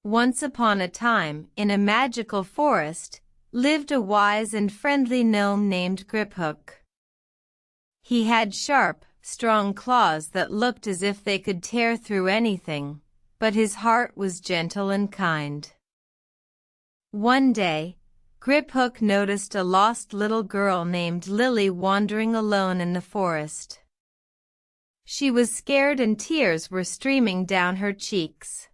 Once upon a time, in a magical forest, lived a wise and friendly gnome named Griphook. He had sharp, strong claws that looked as if they could tear through anything, but his heart was gentle and kind. One day, Griphook noticed a lost little girl named Lily wandering alone in the forest. She was scared and tears were streaming down her cheeks.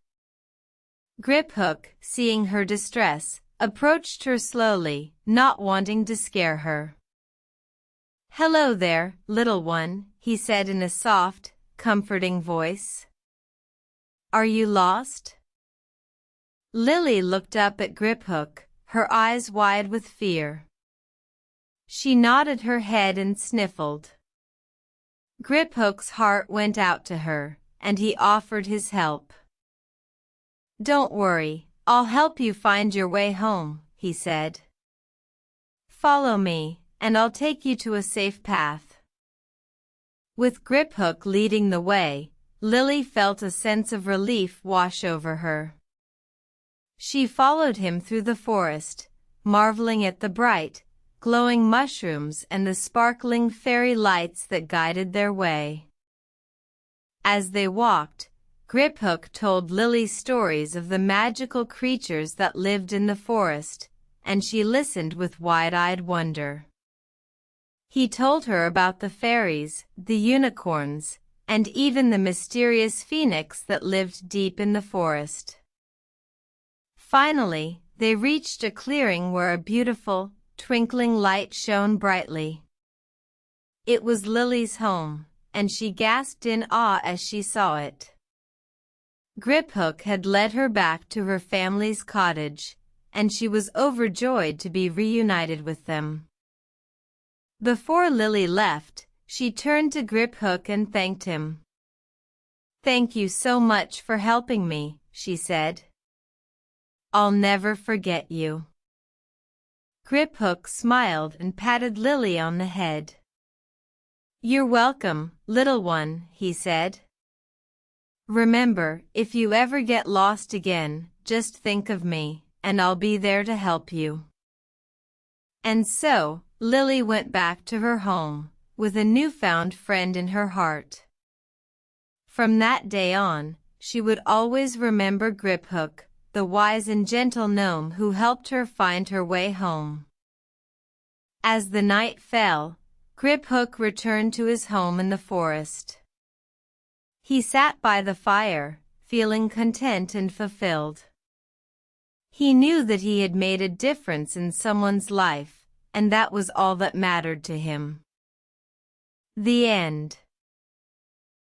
Griphook, seeing her distress, approached her slowly, not wanting to scare her. "Hello there, little one," he said in a soft, comforting voice. "Are you lost?" Lily looked up at Griphook, her eyes wide with fear. She nodded her head and sniffled. Griphook's heart went out to her, and he offered his help. "Don't worry, I'll help you find your way home," he said. "Follow me, and I'll take you to a safe path." With Griphook leading the way, Lily felt a sense of relief wash over her. She followed him through the forest, marveling at the bright, glowing mushrooms and the sparkling fairy lights that guided their way. As they walked, Griphook told Lily stories of the magical creatures that lived in the forest, and she listened with wide-eyed wonder. He told her about the fairies, the unicorns, and even the mysterious phoenix that lived deep in the forest. Finally, they reached a clearing where a beautiful, twinkling light shone brightly. It was Lily's home, and she gasped in awe as she saw it. Griphook had led her back to her family's cottage, and she was overjoyed to be reunited with them. Before Lily left, she turned to Griphook and thanked him. "Thank you so much for helping me," she said. "I'll never forget you." Griphook smiled and patted Lily on the head. "You're welcome, little one," he said. "Remember, if you ever get lost again, just think of me, and I'll be there to help you." And so, Lily went back to her home, with a newfound friend in her heart. From that day on, she would always remember Griphook, the wise and gentle gnome who helped her find her way home. As the night fell, Griphook returned to his home in the forest. He sat by the fire, feeling content and fulfilled. He knew that he had made a difference in someone's life, and that was all that mattered to him. The end.